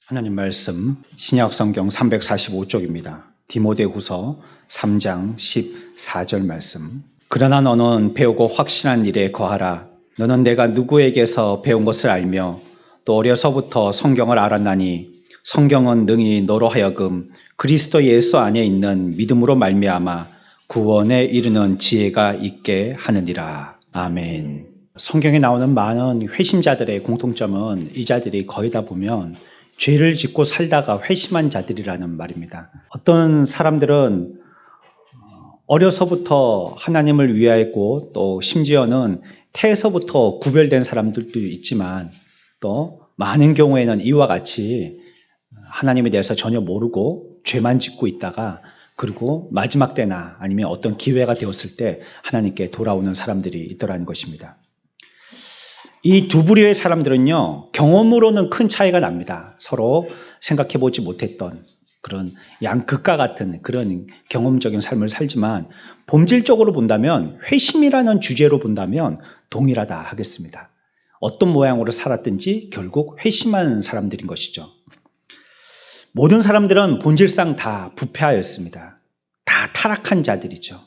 하나님 말씀 신약 성경 345쪽입니다. 디모데후서 3장 14절 말씀. 그러나 너는 배우고 확신한 일에 거하라. 너는 내가 누구에게서 배운 것을 알며 또 어려서부터 성경을 알았나니 성경은 능히 너로 하여금 그리스도 예수 안에 있는 믿음으로 말미암아 구원에 이르는 지혜가 있게 하느니라. 아멘. 성경에 나오는 많은 회심자들의 공통점은 이 자들이 거의 다 보면 죄를 짓고 살다가 회심한 자들이라는 말입니다. 어떤 사람들은 어려서부터 하나님을 위하였고 또 심지어는 태에서부터 구별된 사람들도 있지만 또 많은 경우에는 이와 같이 하나님에 대해서 전혀 모르고 죄만 짓고 있다가 그리고 마지막 때나 아니면 어떤 기회가 되었을 때 하나님께 돌아오는 사람들이 있더라는 것입니다. 이 두 부류의 사람들은요, 경험으로는 큰 차이가 납니다. 서로 생각해 보지 못했던 그런 양극과 같은 그런 경험적인 삶을 살지만 본질적으로 본다면 회심이라는 주제로 본다면 동일하다 하겠습니다. 어떤 모양으로 살았든지 결국 회심한 사람들인 것이죠. 모든 사람들은 본질상 다 부패하였습니다. 다 타락한 자들이죠.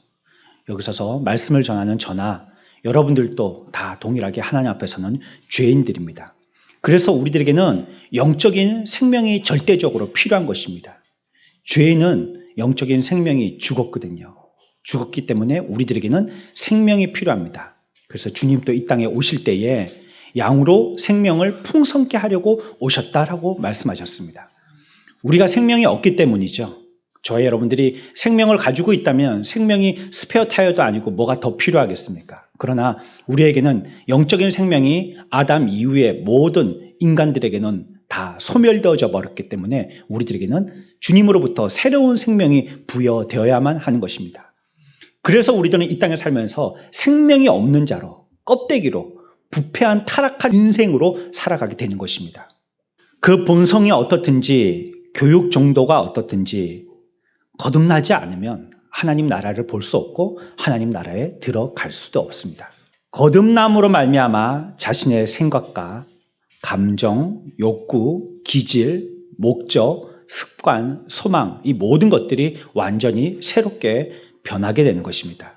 여기서 말씀을 전하는 저나 여러분들도 다 동일하게 하나님 앞에서는 죄인들입니다. 그래서 우리들에게는 영적인 생명이 절대적으로 필요한 것입니다. 죄인은 영적인 생명이 죽었거든요. 죽었기 때문에 우리들에게는 생명이 필요합니다. 그래서 주님도 이 땅에 오실 때에 양으로 생명을 풍성케 하려고 오셨다라고 말씀하셨습니다. 우리가 생명이 없기 때문이죠. 저희 여러분들이 생명을 가지고 있다면 생명이 스페어 타이어도 아니고 뭐가 더 필요하겠습니까? 그러나 우리에게는 영적인 생명이 아담 이후에 모든 인간들에게는 다 소멸되어져 버렸기 때문에 우리들에게는 주님으로부터 새로운 생명이 부여되어야만 하는 것입니다. 그래서 우리들은 이 땅에 살면서 생명이 없는 자로 껍데기로 부패한 타락한 인생으로 살아가게 되는 것입니다. 그 본성이 어떻든지 교육 정도가 어떻든지 거듭나지 않으면 하나님 나라를 볼 수 없고 하나님 나라에 들어갈 수도 없습니다. 거듭남으로 말미암아 자신의 생각과 감정, 욕구, 기질, 목적, 습관, 소망 이 모든 것들이 완전히 새롭게 변하게 되는 것입니다.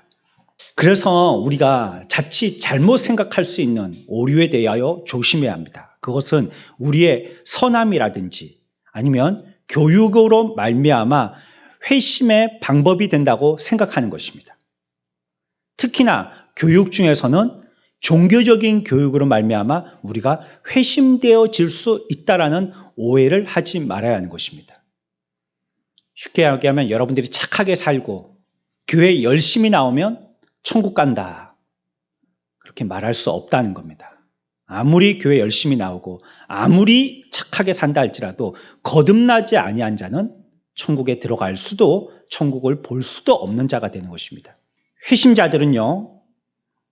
그래서 우리가 자칫 잘못 생각할 수 있는 오류에 대하여 조심해야 합니다. 그것은 우리의 선함이라든지 아니면 교육으로 말미암아 회심의 방법이 된다고 생각하는 것입니다. 특히나 교육 중에서는 종교적인 교육으로 말미암아 우리가 회심되어질 수 있다라는 오해를 하지 말아야 하는 것입니다. 쉽게 얘기하면 여러분들이 착하게 살고 교회 열심히 나오면 천국 간다. 그렇게 말할 수 없다는 겁니다. 아무리 교회 열심히 나오고 아무리 착하게 산다 할지라도 거듭나지 아니한 자는 천국에 들어갈 수도 천국을 볼 수도 없는 자가 되는 것입니다. 회심자들은요,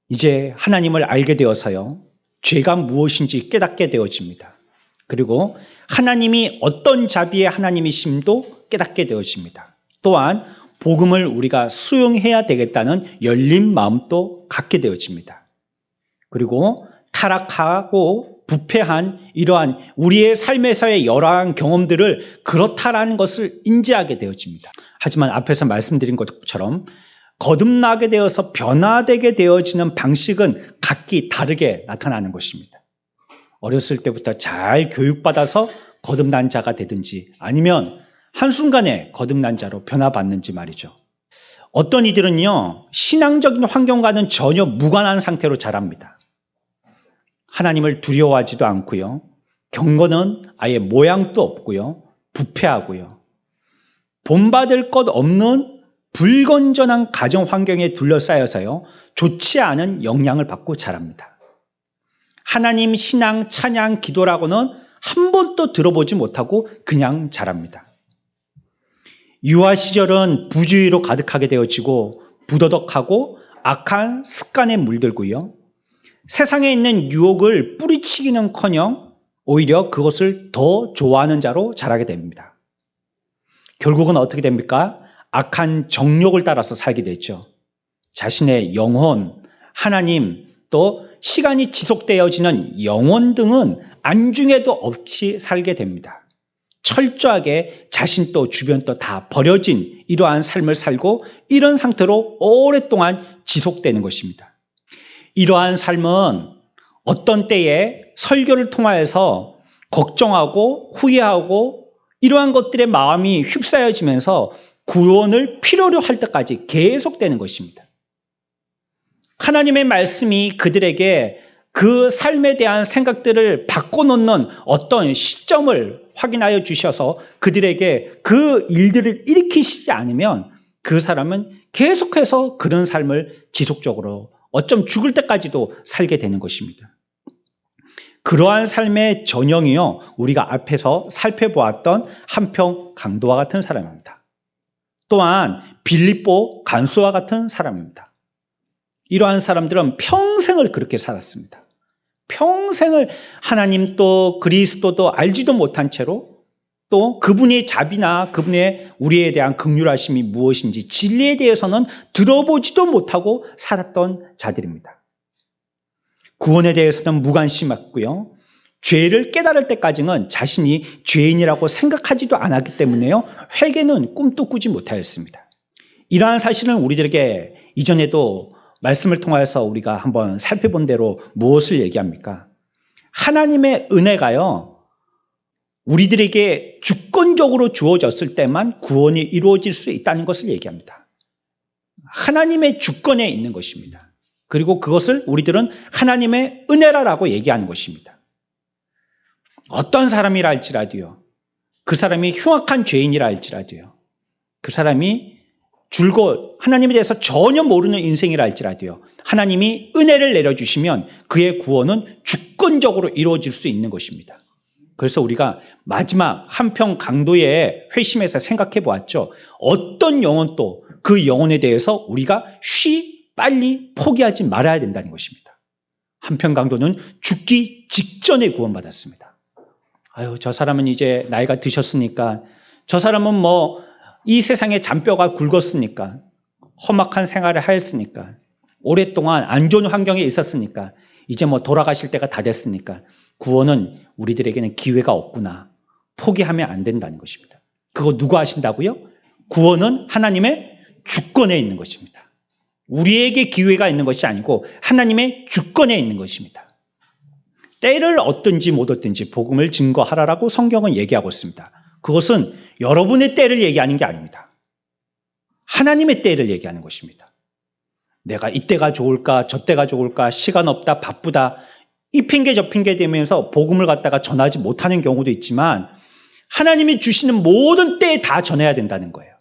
이제 하나님을 알게 되어서요, 죄가 무엇인지 깨닫게 되어집니다. 그리고 하나님이 어떤 자비의 하나님이심도 깨닫게 되어집니다. 또한 복음을 우리가 수용해야 되겠다는 열린 마음도 갖게 되어집니다. 그리고 타락하고 부패한 이러한 우리의 삶에서의 여러한 경험들을 그렇다라는 것을 인지하게 되어집니다. 하지만 앞에서 말씀드린 것처럼 거듭나게 되어서 변화되게 되어지는 방식은 각기 다르게 나타나는 것입니다. 어렸을 때부터 잘 교육받아서 거듭난 자가 되든지 아니면 한순간에 거듭난 자로 변화받는지 말이죠. 어떤 이들은요, 신앙적인 환경과는 전혀 무관한 상태로 자랍니다. 하나님을 두려워하지도 않고요. 경건은 아예 모양도 없고요. 부패하고요. 본받을 것 없는 불건전한 가정 환경에 둘러싸여서요. 좋지 않은 영향을 받고 자랍니다. 하나님 신앙, 찬양, 기도라고는 한 번도 들어보지 못하고 그냥 자랍니다. 유아 시절은 부주의로 가득하게 되어지고 부도덕하고 악한 습관에 물들고요. 세상에 있는 유혹을 뿌리치기는커녕 오히려 그것을 더 좋아하는 자로 자라게 됩니다. 결국은 어떻게 됩니까? 악한 정욕을 따라서 살게 되죠. 자신의 영혼, 하나님, 또 시간이 지속되어지는 영혼 등은 안중에도 없이 살게 됩니다. 철저하게 자신 또 주변 또 다 버려진 이러한 삶을 살고 이런 상태로 오랫동안 지속되는 것입니다. 이러한 삶은 어떤 때에 설교를 통하여서 걱정하고 후회하고 이러한 것들의 마음이 휩싸여지면서 구원을 필요로 할 때까지 계속되는 것입니다. 하나님의 말씀이 그들에게 그 삶에 대한 생각들을 바꿔놓는 어떤 시점을 확인하여 주셔서 그들에게 그 일들을 일으키시지 않으면 그 사람은 계속해서 그런 삶을 지속적으로 어쩜 죽을 때까지도 살게 되는 것입니다. 그러한 삶의 전형이요, 우리가 앞에서 살펴보았던 한평 강도와 같은 사람입니다. 또한 빌립보 간수와 같은 사람입니다. 이러한 사람들은 평생을 그렇게 살았습니다. 평생을 하나님도 그리스도도 알지도 못한 채로 또 그분의 자비나 그분의 우리에 대한 긍휼하심이 무엇인지 진리에 대해서는 들어보지도 못하고 살았던 자들입니다. 구원에 대해서는 무관심했고요. 죄를 깨달을 때까지는 자신이 죄인이라고 생각하지도 않았기 때문에요. 회개는 꿈도 꾸지 못하였습니다. 이러한 사실은 우리들에게 이전에도 말씀을 통해서 우리가 한번 살펴본 대로 무엇을 얘기합니까? 하나님의 은혜가요, 우리들에게 주권적으로 주어졌을 때만 구원이 이루어질 수 있다는 것을 얘기합니다. 하나님의 주권에 있는 것입니다. 그리고 그것을 우리들은 하나님의 은혜라고 얘기하는 것입니다. 어떤 사람이라 할지라도요, 그 사람이 흉악한 죄인이라 할지라도요, 그 사람이 줄곧 하나님에 대해서 전혀 모르는 인생이라 할지라도요, 하나님이 은혜를 내려주시면 그의 구원은 주권적으로 이루어질 수 있는 것입니다. 그래서 우리가 마지막 한평 강도의 회심에서 생각해 보았죠. 어떤 영혼도 그 영혼에 대해서 우리가 빨리 포기하지 말아야 된다는 것입니다. 한평 강도는 죽기 직전에 구원받았습니다. 아유, 저 사람은 이제 나이가 드셨으니까, 저 사람은 이 세상에 잔뼈가 굵었으니까, 험악한 생활을 하였으니까, 오랫동안 안 좋은 환경에 있었으니까, 이제 돌아가실 때가 다 됐으니까 구원은 우리들에게는 기회가 없구나. 포기하면 안 된다는 것입니다. 그거 누가 하신다고요? 구원은 하나님의 주권에 있는 것입니다. 우리에게 기회가 있는 것이 아니고 하나님의 주권에 있는 것입니다. 때를 얻든지 못 얻든지 복음을 증거하라라고 성경은 얘기하고 있습니다. 그것은 여러분의 때를 얘기하는 게 아닙니다. 하나님의 때를 얘기하는 것입니다. 내가 이때가 좋을까 저때가 좋을까 시간 없다 바쁘다 이 핑계 저 핑계 대면서 복음을 갖다가 전하지 못하는 경우도 있지만 하나님이 주시는 모든 때에 다 전해야 된다는 거예요.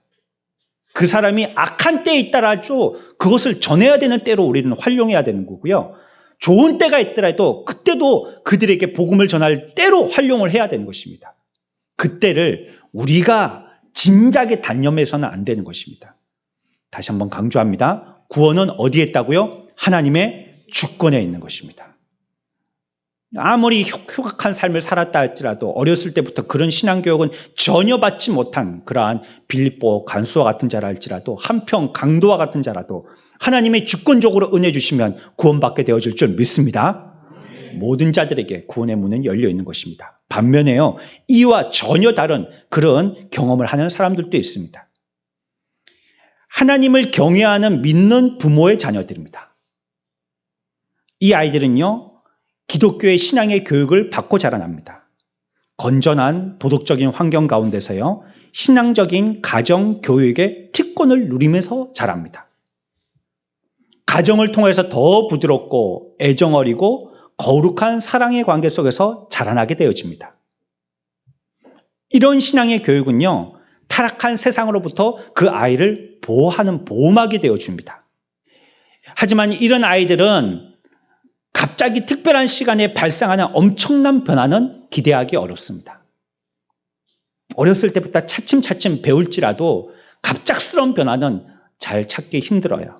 그 사람이 악한 때에 있더라도 그것을 전해야 되는 때로 우리는 활용해야 되는 거고요. 좋은 때가 있더라도 그때도 그들에게 복음을 전할 때로 활용을 해야 되는 것입니다. 그때를 우리가 짐작에 단념해서는 안 되는 것입니다. 다시 한번 강조합니다. 구원은 어디에 있다고요? 하나님의 주권에 있는 것입니다. 아무리 흉악한 삶을 살았다 할지라도 어렸을 때부터 그런 신앙교육은 전혀 받지 못한 그러한 빌립보 간수와 같은 자라 할지라도 한평 강도와 같은 자라도 하나님의 주권적으로 은혜 주시면 구원받게 되어질 줄 믿습니다. 모든 자들에게 구원의 문은 열려 있는 것입니다. 반면에요, 이와 전혀 다른 그런 경험을 하는 사람들도 있습니다. 하나님을 경외하는 믿는 부모의 자녀들입니다. 이 아이들은요, 기독교의 신앙의 교육을 받고 자라납니다. 건전한 도덕적인 환경 가운데서요, 신앙적인 가정 교육의 특권을 누리면서 자랍니다. 가정을 통해서 더 부드럽고 애정어리고 거룩한 사랑의 관계 속에서 자라나게 되어집니다. 이런 신앙의 교육은요, 타락한 세상으로부터 그 아이를 보호하는 보호막이 되어줍니다. 하지만 이런 아이들은 갑자기 특별한 시간에 발생하는 엄청난 변화는 기대하기 어렵습니다. 어렸을 때부터 차츰차츰 배울지라도 갑작스러운 변화는 잘 찾기 힘들어요.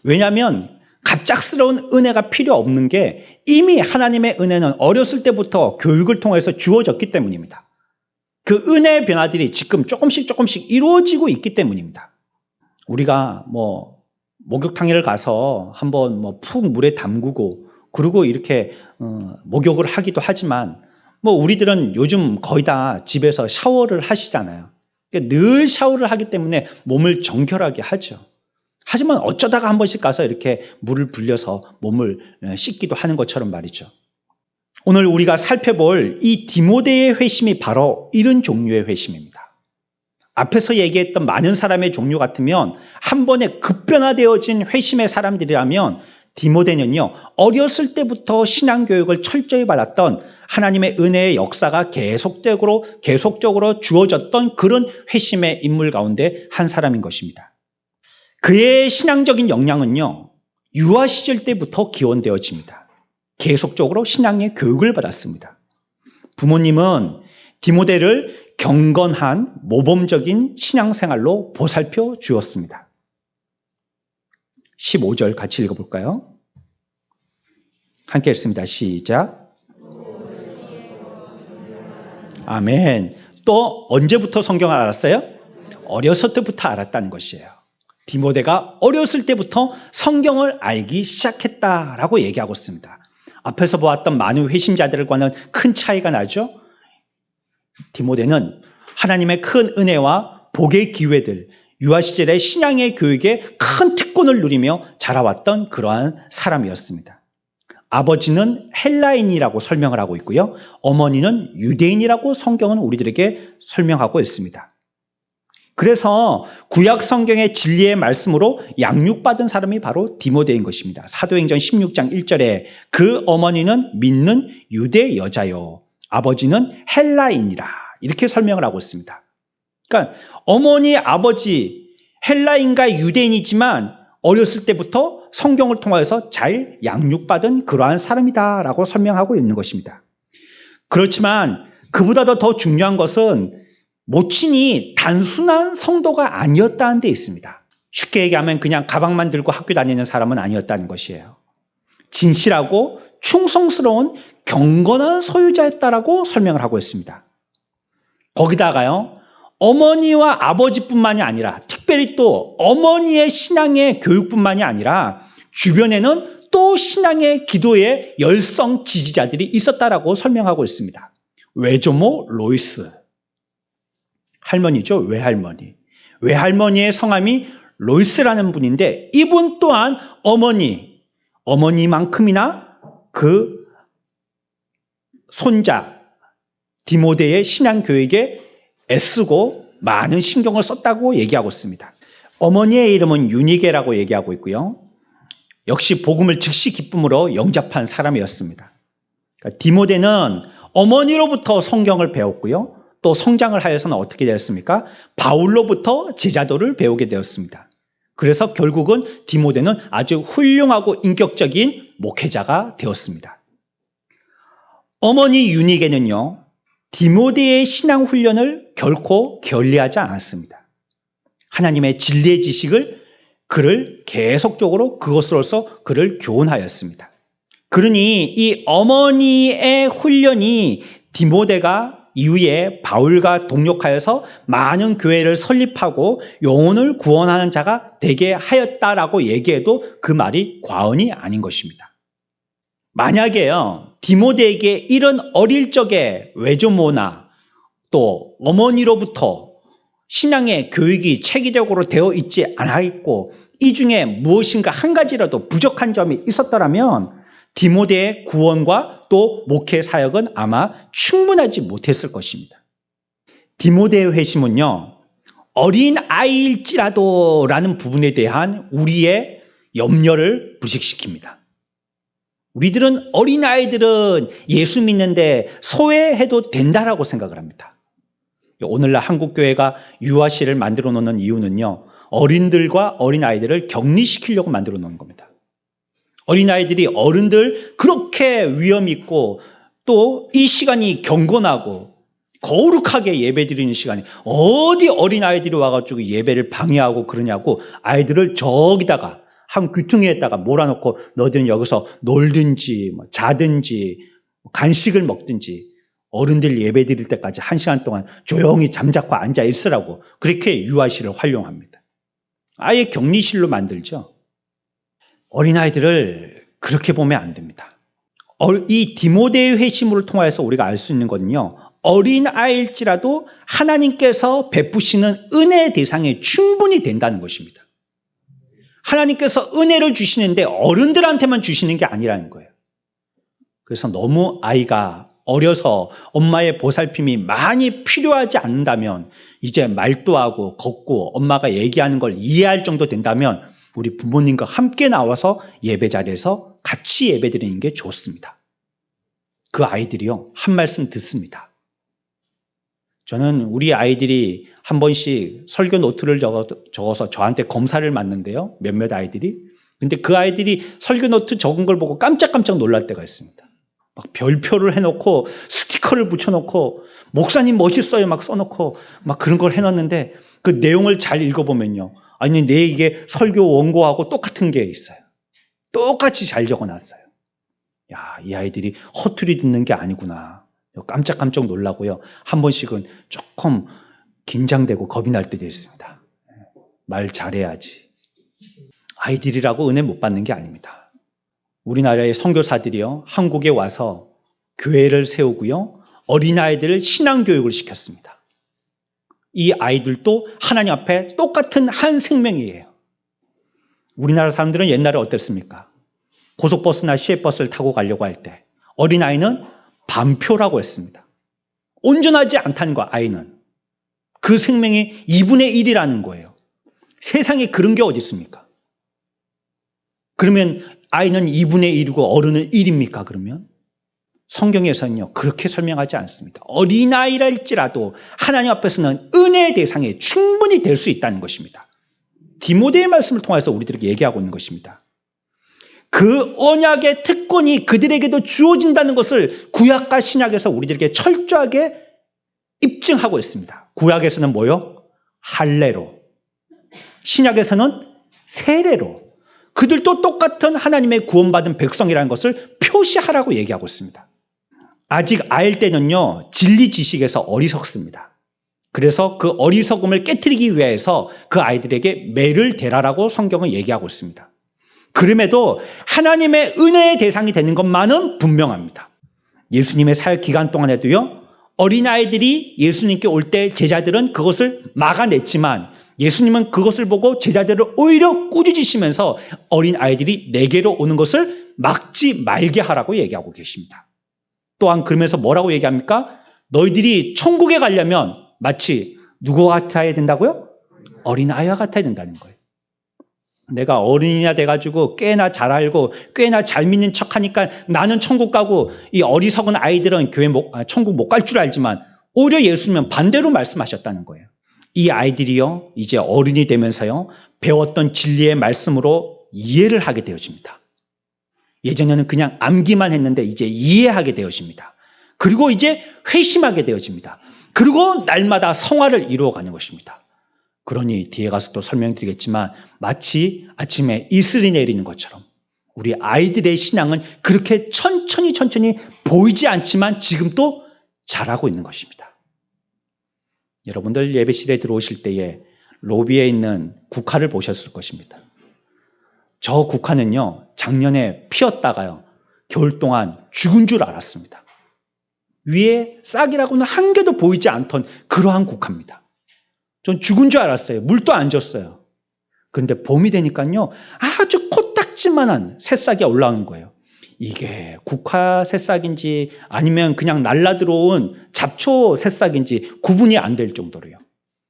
왜냐하면 갑작스러운 은혜가 필요 없는 게 이미 하나님의 은혜는 어렸을 때부터 교육을 통해서 주어졌기 때문입니다. 그 은혜의 변화들이 지금 조금씩 이루어지고 있기 때문입니다. 우리가 목욕탕에를 가서 한번 푹 물에 담그고 그리고 이렇게 목욕을 하기도 하지만 뭐 우리들은 요즘 거의 다 집에서 샤워를 하시잖아요. 그러니까 늘 샤워를 하기 때문에 몸을 정결하게 하죠. 하지만 어쩌다가 한 번씩 가서 이렇게 물을 불려서 몸을 씻기도 하는 것처럼 말이죠. 오늘 우리가 살펴볼 이 디모데의 회심이 바로 이런 종류의 회심입니다. 앞에서 얘기했던 많은 사람의 종류 같으면 한 번에 급변화되어진 회심의 사람들이라면 디모데는요, 어렸을 때부터 신앙교육을 철저히 받았던 하나님의 은혜의 역사가 계속적으로 주어졌던 그런 회심의 인물 가운데 한 사람인 것입니다. 그의 신앙적인 역량은요, 유아 시절 때부터 기원되어집니다. 계속적으로 신앙의 교육을 받았습니다. 부모님은 디모데를 경건한 모범적인 신앙생활로 보살펴 주었습니다. 15절 같이 읽어볼까요? 함께 읽습니다. 시작. 아멘. 또 언제부터 성경을 알았어요? 어렸을 때부터 알았다는 것이에요. 디모데가 어렸을 때부터 성경을 알기 시작했다라고 얘기하고 있습니다. 앞에서 보았던 많은 회심자들과는 큰 차이가 나죠? 디모데는 하나님의 큰 은혜와 복의 기회들, 유아 시절의 신앙의 교육에 큰 특권을 누리며 자라왔던 그러한 사람이었습니다. 아버지는 헬라인이라고 설명을 하고 있고요. 어머니는 유대인이라고 성경은 우리들에게 설명하고 있습니다. 그래서 구약 성경의 진리의 말씀으로 양육받은 사람이 바로 디모데인 것입니다. 사도행전 16장 1절에 그 어머니는 믿는 유대 여자요, 아버지는 헬라인이라, 이렇게 설명을 하고 있습니다. 그러니까 어머니, 아버지 헬라인과 유대인이지만 어렸을 때부터 성경을 통하여서 잘 양육받은 그러한 사람이다라고 설명하고 있는 것입니다. 그렇지만 그보다도 더 중요한 것은 모친이 단순한 성도가 아니었다는 데 있습니다. 쉽게 얘기하면 그냥 가방만 들고 학교 다니는 사람은 아니었다는 것이에요. 진실하고 충성스러운 경건한 소유자였다라고 설명을 하고 있습니다. 거기다가요, 어머니와 아버지뿐만이 아니라 특별히 또 어머니의 신앙의 교육뿐만이 아니라 주변에는 또 신앙의 기도의 열성 지지자들이 있었다라고 설명하고 있습니다. 외조모 로이스, 할머니죠. 외할머니. 외할머니의 성함이 로이스라는 분인데 이분 또한 어머니만큼이나 그 손자 디모데의 신앙교육에 애쓰고 많은 신경을 썼다고 얘기하고 있습니다. 어머니의 이름은 유니게라고 얘기하고 있고요. 역시 복음을 즉시 기쁨으로 영접한 사람이었습니다. 그러니까 디모데는 어머니로부터 성경을 배웠고요. 또 성장을 하여서는 어떻게 되었습니까? 바울로부터 제자도를 배우게 되었습니다. 그래서 결국은 디모데는 아주 훌륭하고 인격적인 목회자가 되었습니다. 어머니 유니게는요, 디모데의 신앙 훈련을 결코 게을리하지 않았습니다. 하나님의 진리의 지식을 그를 계속적으로 그것으로서 그를 교훈하였습니다. 그러니 이 어머니의 훈련이 디모데가 이후에 바울과 동력하여서 많은 교회를 설립하고 영혼을 구원하는 자가 되게 하였다라고 얘기해도 그 말이 과언이 아닌 것입니다. 만약에요, 디모데에게 이런 어릴 적에 외조모나 또 어머니로부터 신앙의 교육이 체계적으로 되어 있지 않아 있고 이 중에 무엇인가 한 가지라도 부족한 점이 있었더라면 디모데의 구원과 또 목회 사역은 아마 충분하지 못했을 것입니다. 디모데의 회심은요, 어린 아이일지라도 라는 부분에 대한 우리의 염려를 부식시킵니다. 우리들은 어린 아이들은 예수 믿는데 소외해도 된다라고 생각을 합니다. 오늘날 한국교회가 유아시를 만들어 놓는 이유는요, 어린들과 어린아이들을 격리시키려고 만들어 놓은 겁니다. 어린아이들이 어른들 그렇게 위험 있고 또 이 시간이 경건하고 거룩하게 예배드리는 시간이 어디 어린아이들이 와가지고 예배를 방해하고 그러냐고 아이들을 저기다가 한 귀퉁이에다가 몰아놓고 너희들은 여기서 놀든지 자든지 간식을 먹든지 어른들 예배 드릴 때까지 1시간 동안 조용히 잠자코 앉아 있으라고 그렇게 유아실을 활용합니다. 아예 격리실로 만들죠. 어린아이들을 그렇게 보면 안 됩니다. 이 디모데의 회심을 통해서 우리가 알 수 있는 거는요, 어린 아이일지라도 하나님께서 베푸시는 은혜의 대상에 충분히 된다는 것입니다. 하나님께서 은혜를 주시는데 어른들한테만 주시는 게 아니라는 거예요. 그래서 너무 아이가 어려서 엄마의 보살핌이 많이 필요하지 않는다면, 이제 말도 하고 걷고 엄마가 얘기하는 걸 이해할 정도 된다면 우리 부모님과 함께 나와서 예배 자리에서 같이 예배 드리는 게 좋습니다. 그 아이들이요, 한 말씀 듣습니다. 저는 우리 아이들이 한 번씩 설교 노트를 적어서 저한테 검사를 맞는데요, 몇몇 아이들이. 근데 그 아이들이 설교 노트 적은 걸 보고 깜짝깜짝 놀랄 때가 있습니다. 막 별표를 해놓고 스티커를 붙여놓고 목사님 멋있어요 막 써놓고 막 그런 걸 해놨는데, 그 내용을 잘 읽어보면요, 아니 내 이게 설교 원고하고 똑같은 게 있어요. 똑같이 잘 적어놨어요. 야, 이 아이들이 허투루 듣는 게 아니구나. 깜짝깜짝 놀라고요. 한 번씩은 조금 긴장되고 겁이 날 때도 있습니다. 말 잘해야지. 아이들이라고 은혜 못 받는 게 아닙니다. 우리나라의 선교사들이요, 한국에 와서 교회를 세우고요, 어린아이들을 신앙교육을 시켰습니다. 이 아이들도 하나님 앞에 똑같은 한 생명이에요. 우리나라 사람들은 옛날에 어땠습니까? 고속버스나 시외버스를 타고 가려고 할 때 어린아이는 반표라고 했습니다. 온전하지 않다는 거, 아이는. 그 생명이 2분의 1이라는 거예요. 세상에 그런 게 어디 있습니까? 그러면 아이는 2분의 1이고 어른은 1입니까, 그러면? 성경에서는요, 그렇게 설명하지 않습니다. 어린아이랄지라도 하나님 앞에서는 은혜의 대상에 충분히 될 수 있다는 것입니다. 디모데의 말씀을 통해서 우리들에게 얘기하고 있는 것입니다. 그 언약의 특권이 그들에게도 주어진다는 것을 구약과 신약에서 우리들에게 철저하게 입증하고 있습니다. 구약에서는 뭐요? 할례로, 신약에서는 세례로 그들도 똑같은 하나님의 구원받은 백성이라는 것을 표시하라고 얘기하고 있습니다. 아직 아이일 때는요, 진리 지식에서 어리석습니다. 그래서 그 어리석음을 깨트리기 위해서 그 아이들에게 매를 대라라고 성경은 얘기하고 있습니다. 그럼에도 하나님의 은혜의 대상이 되는 것만은 분명합니다. 예수님의 사역 기간 동안에도요, 어린아이들이 예수님께 올 때 제자들은 그것을 막아냈지만 예수님은 그것을 보고 제자들을 오히려 꾸짖으시면서 어린아이들이 내게로 오는 것을 막지 말게 하라고 얘기하고 계십니다. 또한 그러면서 뭐라고 얘기합니까? 너희들이 천국에 가려면 마치 누구와 같아야 된다고요? 어린아이와 같아야 된다는 거예요. 내가 어른이나 돼가지고 꽤나 잘 알고 꽤나 잘 믿는 척하니까 나는 천국 가고 이 어리석은 아이들은 천국 못 갈 줄 알지만 오히려 예수님은 반대로 말씀하셨다는 거예요. 이 아이들이요, 이제 어른이 되면서요, 배웠던 진리의 말씀으로 이해를 하게 되어집니다. 예전에는 그냥 암기만 했는데 이제 이해하게 되어집니다. 그리고 이제 회심하게 되어집니다. 그리고 날마다 성화를 이루어가는 것입니다. 그러니 뒤에 가서 또 설명드리겠지만 마치 아침에 이슬이 내리는 것처럼 우리 아이들의 신앙은 그렇게 천천히 보이지 않지만 지금 또 자라고 있는 것입니다. 여러분들 예배실에 들어오실 때에 로비에 있는 국화를 보셨을 것입니다. 저 국화는요, 작년에 피었다가요, 겨울 동안 죽은 줄 알았습니다. 위에 싹이라고는 한 개도 보이지 않던 그러한 국화입니다. 전 죽은 줄 알았어요. 물도 안 줬어요. 그런데 봄이 되니까요, 아주 코딱지만한 새싹이 올라오는 거예요. 이게 국화 새싹인지 아니면 그냥 날라 들어온 잡초 새싹인지 구분이 안 될 정도로요.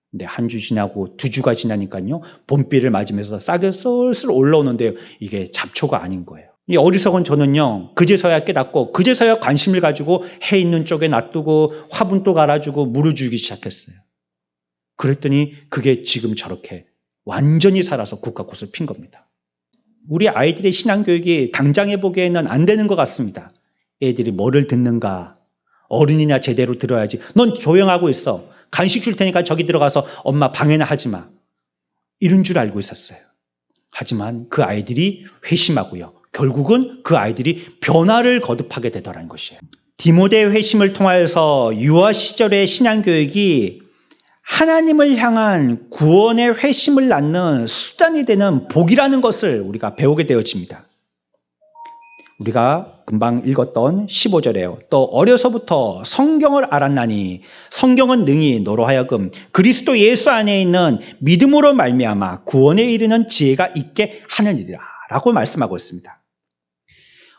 근데 한 주 지나고 두 주가 지나니까요, 봄비를 맞으면서 싹이 쏠쏠 올라오는데요, 이게 잡초가 아닌 거예요. 이 어리석은 저는요, 그제서야 깨닫고 그제서야 관심을 가지고 해 있는 쪽에 놔두고 화분도 갈아주고 물을 주기 시작했어요. 그랬더니 그게 지금 저렇게 완전히 살아서 국화꽃을 핀 겁니다. 우리 아이들의 신앙교육이 당장에 보기에는 안 되는 것 같습니다. 애들이 뭐를 듣는가? 어른이나 제대로 들어야지. 넌 조용하고 있어. 간식 줄 테니까 저기 들어가서 엄마 방해나 하지 마. 이런 줄 알고 있었어요. 하지만 그 아이들이 회심하고요, 결국은 그 아이들이 변화를 거듭하게 되더라는 것이에요. 디모데 회심을 통하여서 유아 시절의 신앙교육이 하나님을 향한 구원의 회심을 낳는 수단이 되는 복이라는 것을 우리가 배우게 되어집니다. 우리가 금방 읽었던 15절에요. 또 어려서부터 성경을 알았나니 성경은 능히 너로 하여금 그리스도 예수 안에 있는 믿음으로 말미암아 구원에 이르는 지혜가 있게 하느니라 라고 말씀하고 있습니다.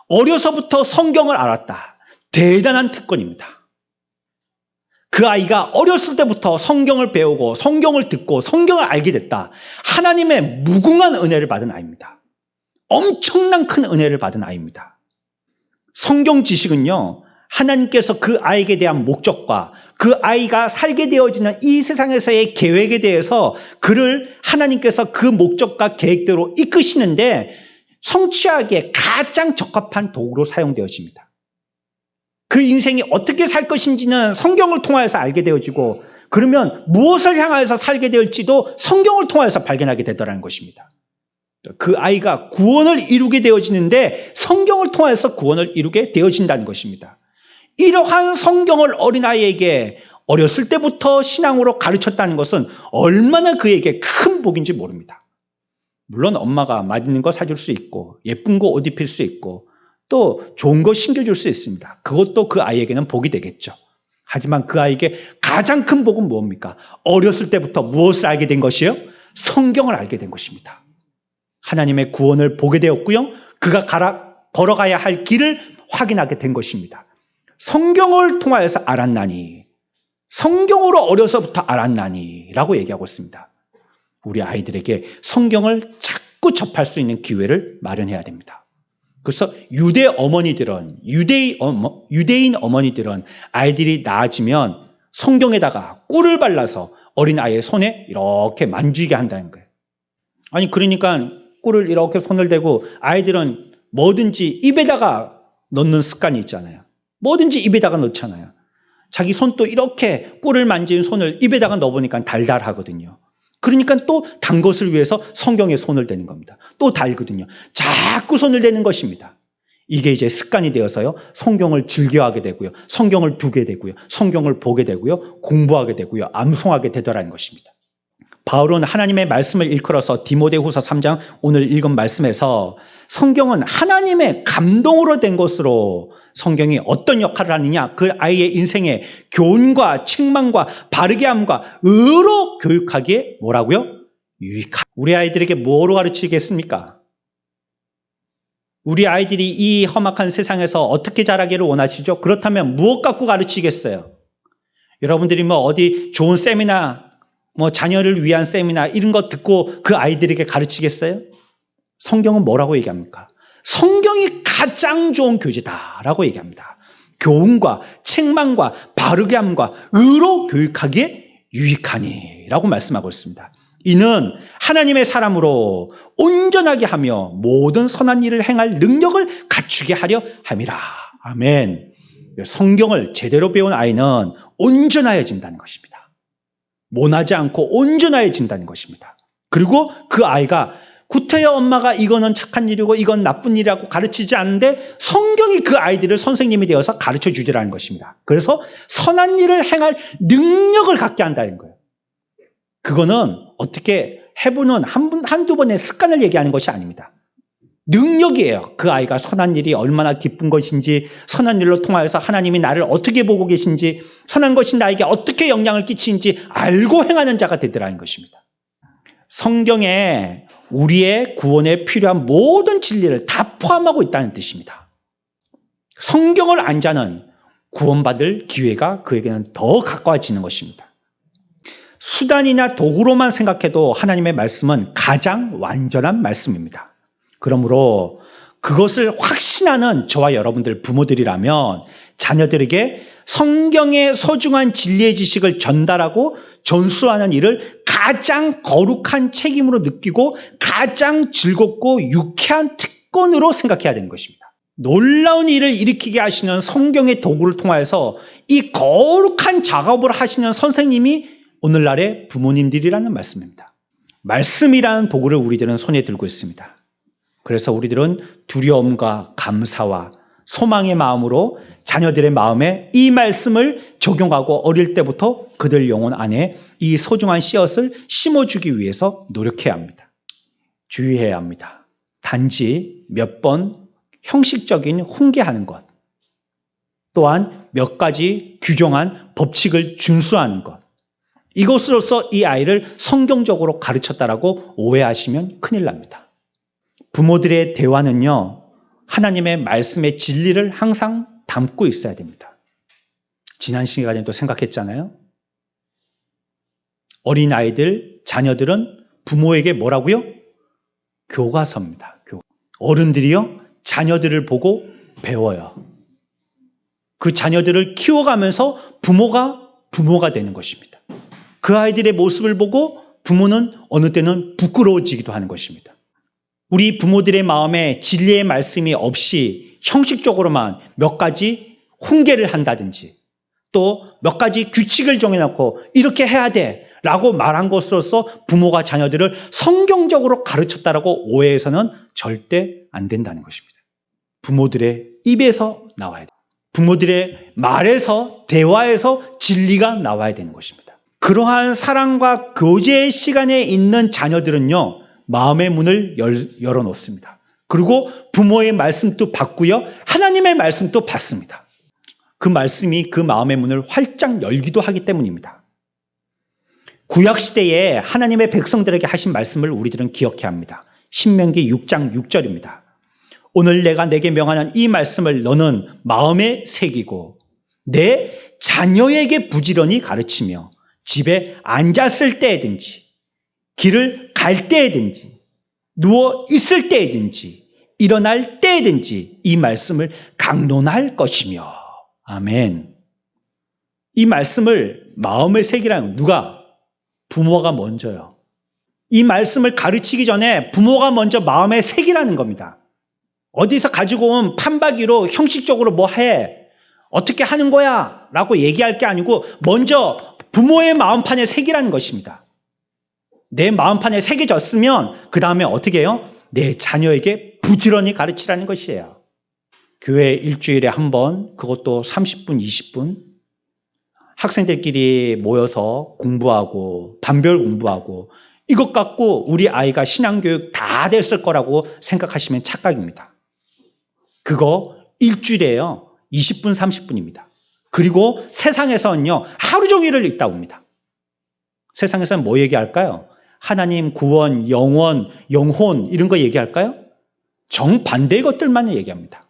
어려서부터 성경을 알았다. 대단한 특권입니다. 그 아이가 어렸을 때부터 성경을 배우고 성경을 듣고 성경을 알게 됐다. 하나님의 무궁한 은혜를 받은 아이입니다. 엄청난 큰 은혜를 받은 아이입니다. 성경 지식은요, 하나님께서 그 아이에게 대한 목적과 그 아이가 살게 되어지는 이 세상에서의 계획에 대해서 그를 하나님께서 그 목적과 계획대로 이끄시는데 성취하기에 가장 적합한 도구로 사용되어집니다. 그 인생이 어떻게 살 것인지는 성경을 통하여서 알게 되어지고 그러면 무엇을 향하여서 살게 될지도 성경을 통하여서 발견하게 되더라는 것입니다. 그 아이가 구원을 이루게 되어지는데 성경을 통해서 구원을 이루게 되어진다는 것입니다. 이러한 성경을 어린아이에게 어렸을 때부터 신앙으로 가르쳤다는 것은 얼마나 그에게 큰 복인지 모릅니다. 물론 엄마가 맛있는 거 사줄 수 있고 예쁜 거 옷 입힐 수 있고 또 좋은 거 신겨줄 수 있습니다. 그것도 그 아이에게는 복이 되겠죠. 하지만 그 아이에게 가장 큰 복은 뭡니까? 어렸을 때부터 무엇을 알게 된 것이요? 성경을 알게 된 것입니다. 하나님의 구원을 보게 되었고요. 그가 걸어가야 할 길을 확인하게 된 것입니다. 성경을 통하여서 알았나니, 성경으로 어려서부터 알았나니 라고 얘기하고 있습니다. 우리 아이들에게 성경을 자꾸 접할 수 있는 기회를 마련해야 됩니다. 그래서 유대인 어머니들은 아이들이 낳아지면 성경에다가 꿀을 발라서 어린아이의 손에 이렇게 만지게 한다는 거예요. 아니 그러니까 꿀을 이렇게 손을 대고 아이들은 뭐든지 입에다가 넣는 습관이 있잖아요. 뭐든지 입에다가 넣잖아요. 자기 손도 이렇게 꿀을 만진 손을 입에다가 넣어보니까 달달하거든요. 그러니까 또 단 것을 위해서 성경에 손을 대는 겁니다. 또 달거든요. 자꾸 손을 대는 것입니다. 이게 이제 습관이 되어서요. 성경을 즐겨하게 되고요. 성경을 두게 되고요. 성경을 보게 되고요. 공부하게 되고요. 암송하게 되더라는 것입니다. 바울은 하나님의 말씀을 일컬어서 디모데후서 3장 오늘 읽은 말씀에서 성경은 하나님의 감동으로 된 것으로 성경이 어떤 역할을 하느냐, 그 아이의 인생에 교훈과 책망과 바르게 함과 의로 교육하기에 뭐라고요? 유익한. 우리 아이들에게 뭐로 가르치겠습니까? 우리 아이들이 이 험악한 세상에서 어떻게 자라기를 원하시죠? 그렇다면 무엇 갖고 가르치겠어요? 여러분들이 뭐 어디 좋은 세미나, 뭐 자녀를 위한 세미나 이런 거 듣고 그 아이들에게 가르치겠어요? 성경은 뭐라고 얘기합니까? 성경이 가장 좋은 교재다라고 얘기합니다. 교훈과 책망과 바르게 함과 의로 교육하기에 유익하니라고 말씀하고 있습니다. 이는 하나님의 사람으로 온전하게 하며 모든 선한 일을 행할 능력을 갖추게 하려 함이라. 아멘. 성경을 제대로 배운 아이는 온전하여진다는 것입니다. 모나지 않고 온전하여진다는 것입니다. 그리고 그 아이가 구태여 엄마가 이거는 착한 일이고 이건 나쁜 일이라고 가르치지 않는데 성경이 그 아이들을 선생님이 되어서 가르쳐 주리라는 것입니다. 그래서 선한 일을 행할 능력을 갖게 한다는 거예요. 그거는 어떻게 해보는 한두 번의 습관을 얘기하는 것이 아닙니다. 능력이에요. 그 아이가 선한 일이 얼마나 기쁜 것인지, 선한 일로 통하여서 하나님이 나를 어떻게 보고 계신지, 선한 것이 나에게 어떻게 영향을 끼치는지 알고 행하는 자가 되더라는 것입니다. 성경에 우리의 구원에 필요한 모든 진리를 다 포함하고 있다는 뜻입니다. 성경을 안 자는 구원받을 기회가 그에게는 더 가까워지는 것입니다. 수단이나 도구로만 생각해도 하나님의 말씀은 가장 완전한 말씀입니다. 그러므로 그것을 확신하는 저와 여러분들 부모들이라면 자녀들에게 성경의 소중한 진리의 지식을 전달하고 전수하는 일을 가장 거룩한 책임으로 느끼고 가장 즐겁고 유쾌한 특권으로 생각해야 되는 것입니다. 놀라운 일을 일으키게 하시는 성경의 도구를 통해서 이 거룩한 작업을 하시는 선생님이 오늘날의 부모님들이라는 말씀입니다. 말씀이라는 도구를 우리들은 손에 들고 있습니다. 그래서 우리들은 두려움과 감사와 소망의 마음으로 자녀들의 마음에 이 말씀을 적용하고 어릴 때부터 그들 영혼 안에 이 소중한 씨앗을 심어주기 위해서 노력해야 합니다. 주의해야 합니다. 단지 몇 번 형식적인 훈계하는 것, 또한 몇 가지 규정한 법칙을 준수하는 것, 이것으로서 이 아이를 성경적으로 가르쳤다라고 오해하시면 큰일 납니다. 부모들의 대화는요, 하나님의 말씀의 진리를 항상 담고 있어야 됩니다. 지난 시간에도 생각했잖아요. 어린 아이들, 자녀들은 부모에게 뭐라고요? 교과서입니다. 어른들이요, 자녀들을 보고 배워요. 그 자녀들을 키워가면서 부모가 되는 것입니다. 그 아이들의 모습을 보고 부모는 어느 때는 부끄러워지기도 하는 것입니다. 우리 부모들의 마음에 진리의 말씀이 없이 형식적으로만 몇 가지 훈계를 한다든지 또 몇 가지 규칙을 정해놓고 이렇게 해야 돼 라고 말한 것으로서 부모가 자녀들을 성경적으로 가르쳤다라고 오해해서는 절대 안 된다는 것입니다. 부모들의 입에서 나와야 돼요. 부모들의 말에서, 대화에서 진리가 나와야 되는 것입니다. 그러한 사랑과 교제의 시간에 있는 자녀들은요, 마음의 문을 열어놓습니다. 그리고 부모의 말씀도 받고요, 하나님의 말씀도 받습니다. 그 말씀이 그 마음의 문을 활짝 열기도 하기 때문입니다. 구약시대에 하나님의 백성들에게 하신 말씀을 우리들은 기억해야 합니다. 신명기 6장 6절입니다. 오늘 내가 내게 명하는 이 말씀을 너는 마음에 새기고 내 자녀에게 부지런히 가르치며 집에 앉았을 때든지 길을 갈 때든지 누워 있을 때든지 일어날 때든지 이 말씀을 강론할 것이며. 아멘. 이 말씀을 마음에 새기라는 누가? 부모가 먼저요. 이 말씀을 가르치기 전에 부모가 먼저 마음에 새기라는 겁니다. 어디서 가지고 온 판박이로 형식적으로 뭐 해? 어떻게 하는 거야? 라고 얘기할 게 아니고 먼저 부모의 마음판에 새기라는 것입니다. 내 마음판에 새겨졌으면 그 다음에 어떻게 해요? 내 자녀에게 부지런히 가르치라는 것이에요. 교회 일주일에 한 번, 그것도 30분, 20분 학생들끼리 모여서 공부하고 반별 공부하고 이것 갖고 우리 아이가 신앙교육 다 됐을 거라고 생각하시면 착각입니다. 그거 일주일에요. 20분, 30분입니다. 그리고 세상에서는요, 하루 종일을 읽다 옵니다. 세상에서는 뭐 얘기할까요? 하나님, 구원, 영원, 영혼 이런 거 얘기할까요? 정반대의 것들만 얘기합니다.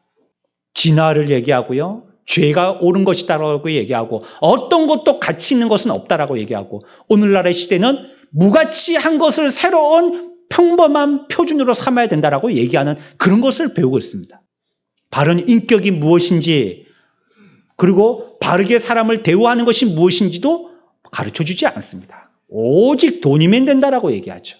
진화를 얘기하고요. 죄가 옳은 것이다라고 얘기하고 어떤 것도 가치 있는 것은 없다라고 얘기하고 오늘날의 시대는 무가치한 것을 새로운 평범한 표준으로 삼아야 된다라고 얘기하는 그런 것을 배우고 있습니다. 바른 인격이 무엇인지 그리고 바르게 사람을 대우하는 것이 무엇인지도 가르쳐주지 않습니다. 오직 돈이면 된다라고 얘기하죠.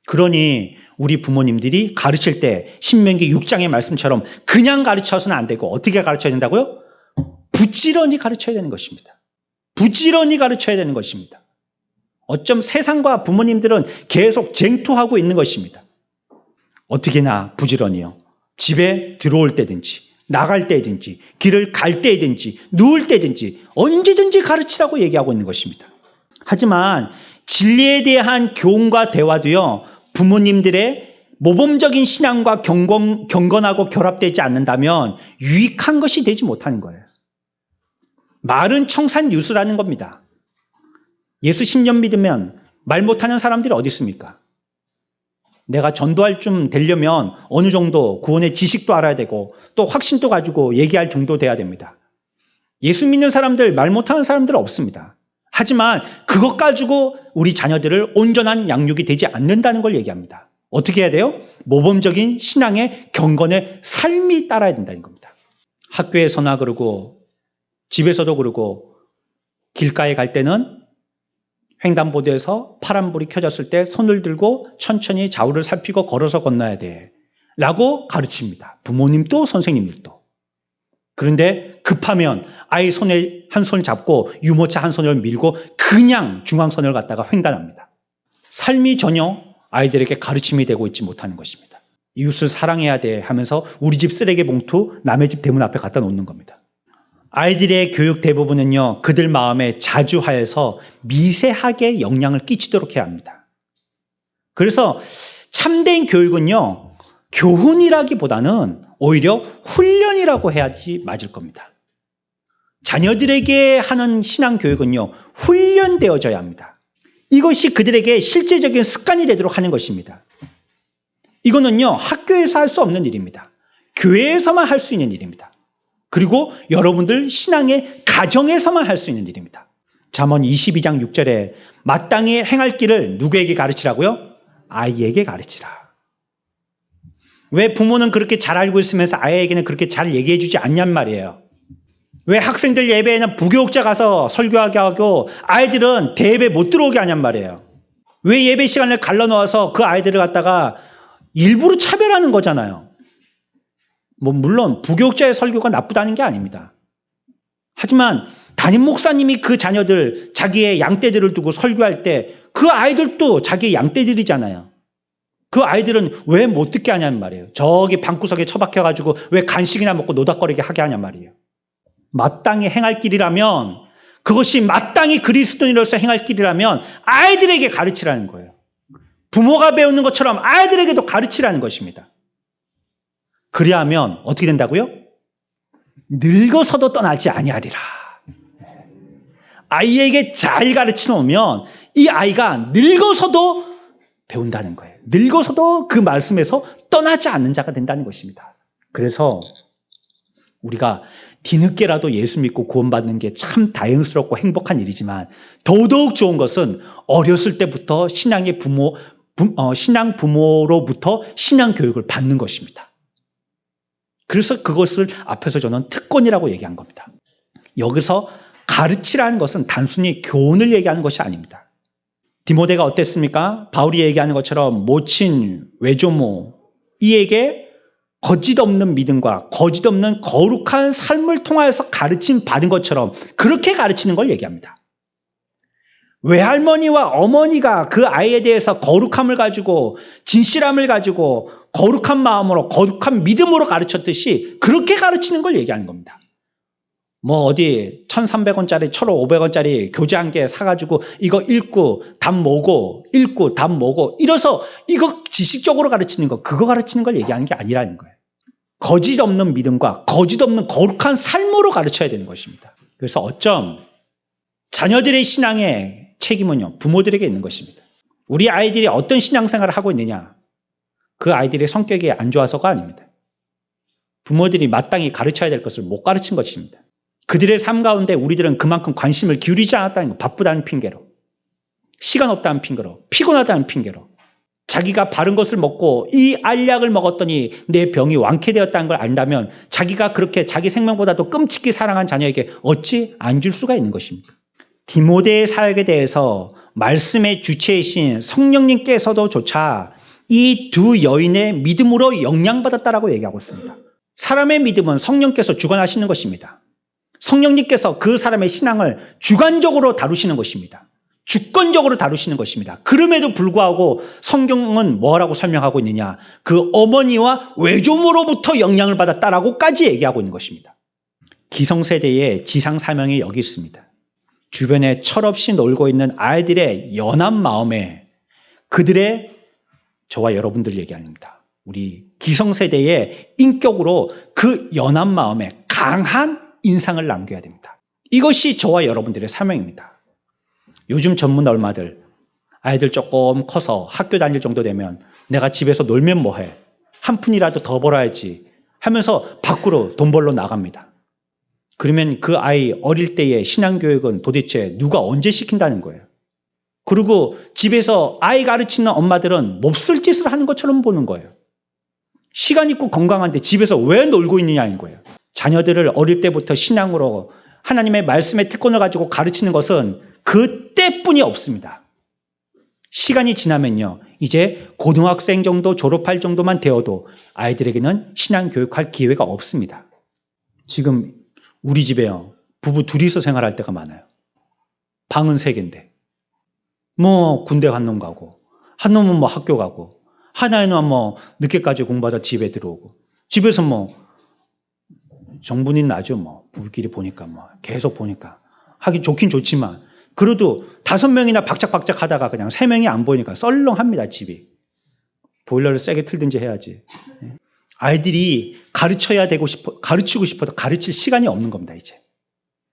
그러니 우리 부모님들이 가르칠 때 신명기 6장의 말씀처럼 그냥 가르쳐서는 안 되고 어떻게 가르쳐야 된다고요? 부지런히 가르쳐야 되는 것입니다. 부지런히 가르쳐야 되는 것입니다. 어쩜 세상과 부모님들은 계속 쟁투하고 있는 것입니다. 어떻게나 부지런히요. 집에 들어올 때든지 나갈 때든지 길을 갈 때든지 누울 때든지 언제든지 가르치라고 얘기하고 있는 것입니다. 하지만 진리에 대한 교훈과 대화도요. 부모님들의 모범적인 신앙과 경건하고 결합되지 않는다면 유익한 것이 되지 못하는 거예요. 말은 청산유수라는 겁니다. 예수 10년 믿으면 말 못하는 사람들이 어디 있습니까? 내가 전도할 좀 되려면 어느 정도 구원의 지식도 알아야 되고 또 확신도 가지고 얘기할 정도 돼야 됩니다. 예수 믿는 사람들, 말 못하는 사람들은 없습니다. 하지만 그것 가지고 우리 자녀들을 온전한 양육이 되지 않는다는 걸 얘기합니다. 어떻게 해야 돼요? 모범적인 신앙의 경건의 삶이 따라야 된다는 겁니다. 학교에서나 그러고 집에서도 그러고 길가에 갈 때는 횡단보도에서 파란불이 켜졌을 때 손을 들고 천천히 좌우를 살피고 걸어서 건너야 돼 라고 가르칩니다. 부모님도 선생님들도. 그런데 급하면 아이 손에 한 손을 잡고 유모차 한 손을 밀고 그냥 중앙선을 갖다가 횡단합니다. 삶이 전혀 아이들에게 가르침이 되고 있지 못하는 것입니다. 이웃을 사랑해야 돼 하면서 우리 집 쓰레기 봉투 남의 집 대문 앞에 갖다 놓는 겁니다. 아이들의 교육 대부분은요, 그들 마음에 자주하여서 미세하게 영향을 끼치도록 해야 합니다. 그래서 참된 교육은요, 교훈이라기보다는 오히려 훈련이라고 해야지 맞을 겁니다. 자녀들에게 하는 신앙교육은요, 훈련되어져야 합니다. 이것이 그들에게 실제적인 습관이 되도록 하는 것입니다. 이거는요, 학교에서 할 수 없는 일입니다. 교회에서만 할 수 있는 일입니다. 그리고 여러분들 신앙의 가정에서만 할 수 있는 일입니다. 잠언 22장 6절에 마땅히 행할 길을 누구에게 가르치라고요? 아이에게 가르치라. 왜 부모는 그렇게 잘 알고 있으면서 아이에게는 그렇게 잘 얘기해 주지 않냔 말이에요. 왜 학생들 예배에는 부교육자 가서 설교하게 하고 아이들은 대예배 못 들어오게 하냔 말이에요. 왜 예배 시간을 갈라놓아서 그 아이들을 갖다가 일부러 차별하는 거잖아요. 물론 부교육자의 설교가 나쁘다는 게 아닙니다. 하지만 담임 목사님이 그 자녀들, 자기의 양떼들을 두고 설교할 때 그 아이들도 자기의 양떼들이잖아요. 그 아이들은 왜 못 듣게 하냐는 말이에요. 저기 방구석에 처박혀가지고 왜 간식이나 먹고 노닥거리게 하게 하냔 말이에요. 마땅히 행할 길이라면, 그것이 마땅히 그리스도인으로서 행할 길이라면 아이들에게 가르치라는 거예요. 부모가 배우는 것처럼 아이들에게도 가르치라는 것입니다. 그리하면 어떻게 된다고요? 늙어서도 떠나지 아니하리라. 아이에게 잘 가르쳐 놓으면 이 아이가 늙어서도 배운다는 거예요. 늙어서도 그 말씀에서 떠나지 않는 자가 된다는 것입니다. 그래서 우리가 뒤늦게라도 예수 믿고 구원받는 게 참 다행스럽고 행복한 일이지만 더더욱 좋은 것은 어렸을 때부터 신앙 부모로부터 신앙 교육을 받는 것입니다. 그래서 그것을 앞에서 저는 특권이라고 얘기한 겁니다. 여기서 가르치라는 것은 단순히 교훈을 얘기하는 것이 아닙니다. 디모데가 어땠습니까? 바울이 얘기하는 것처럼 모친, 외조모 이에게 거짓 없는 믿음과 거짓 없는 거룩한 삶을 통하여서 가르침 받은 것처럼 그렇게 가르치는 걸 얘기합니다. 외할머니와 어머니가 그 아이에 대해서 거룩함을 가지고 진실함을 가지고 거룩한 마음으로 거룩한 믿음으로 가르쳤듯이 그렇게 가르치는 걸 얘기하는 겁니다. 어디 1,300원짜리 1,500원짜리 교재 한 개 사가지고 이거 읽고 답 뭐고 읽고 답 뭐고 이래서 이거 지식적으로 가르치는 거, 그거 가르치는 걸 얘기하는 게 아니라는 거예요. 거짓 없는 믿음과 거짓 없는 거룩한 삶으로 가르쳐야 되는 것입니다. 그래서 어쩜 자녀들의 신앙의 책임은요, 부모들에게 있는 것입니다. 우리 아이들이 어떤 신앙생활을 하고 있느냐, 그 아이들의 성격이 안 좋아서가 아닙니다. 부모들이 마땅히 가르쳐야 될 것을 못 가르친 것입니다. 그들의 삶 가운데 우리들은 그만큼 관심을 기울이지 않았다는 거, 바쁘다는 핑계로, 시간 없다는 핑계로, 피곤하다는 핑계로, 자기가 바른 것을 먹고 이 알약을 먹었더니 내 병이 완쾌되었다는 걸 안다면 자기가 그렇게 자기 생명보다도 끔찍히 사랑한 자녀에게 어찌 안 줄 수가 있는 것입니까? 디모데의 사역에 대해서 말씀의 주체이신 성령님께서도 조차 이 두 여인의 믿음으로 영향받았다라고 얘기하고 있습니다. 사람의 믿음은 성령께서 주관하시는 것입니다. 성령님께서 그 사람의 신앙을 주관적으로 다루시는 것입니다. 주권적으로 다루시는 것입니다. 그럼에도 불구하고 성경은 뭐라고 설명하고 있느냐? 그 어머니와 외조모로부터 영향을 받았다라고까지 얘기하고 있는 것입니다. 기성세대의 지상 사명이 여기 있습니다. 주변에 철없이 놀고 있는 아이들의 연한 마음에 그들의 저와 여러분들 얘기 아닙니다. 우리 기성세대의 인격으로 그 연한 마음에 강한 인상을 남겨야 됩니다. 이것이 저와 여러분들의 사명입니다. 요즘 전문 얼마들 아이들 조금 커서 학교 다닐 정도 되면 내가 집에서 놀면 뭐해? 한 푼이라도 더 벌어야지 하면서 밖으로 돈 벌러 나갑니다. 그러면 그 아이 어릴 때의 신앙교육은 도대체 누가 언제 시킨다는 거예요? 그리고 집에서 아이 가르치는 엄마들은 몹쓸 짓을 하는 것처럼 보는 거예요. 시간 있고 건강한데 집에서 왜 놀고 있느냐는 거예요. 자녀들을 어릴 때부터 신앙으로 하나님의 말씀의 특권을 가지고 가르치는 것은 그때뿐이 없습니다. 시간이 지나면요, 이제 고등학생 정도 졸업할 정도만 되어도 아이들에게는 신앙 교육할 기회가 없습니다. 지금 우리 집에요, 부부 둘이서 생활할 때가 많아요. 방은 3개인데 군대 한 놈 가고 한 놈은 학교 가고 하나는 늦게까지 공부하다 집에 들어오고 집에서 정분이 나죠. 부부끼리 보니까 계속 보니까 하긴 좋긴 좋지만 그래도 5명이나 박짝박짝 하다가 그냥 3명이 안 보이니까 썰렁합니다, 집이. 보일러를 세게 틀든지 해야지. 아이들이 가르치고 싶어도 가르칠 시간이 없는 겁니다, 이제.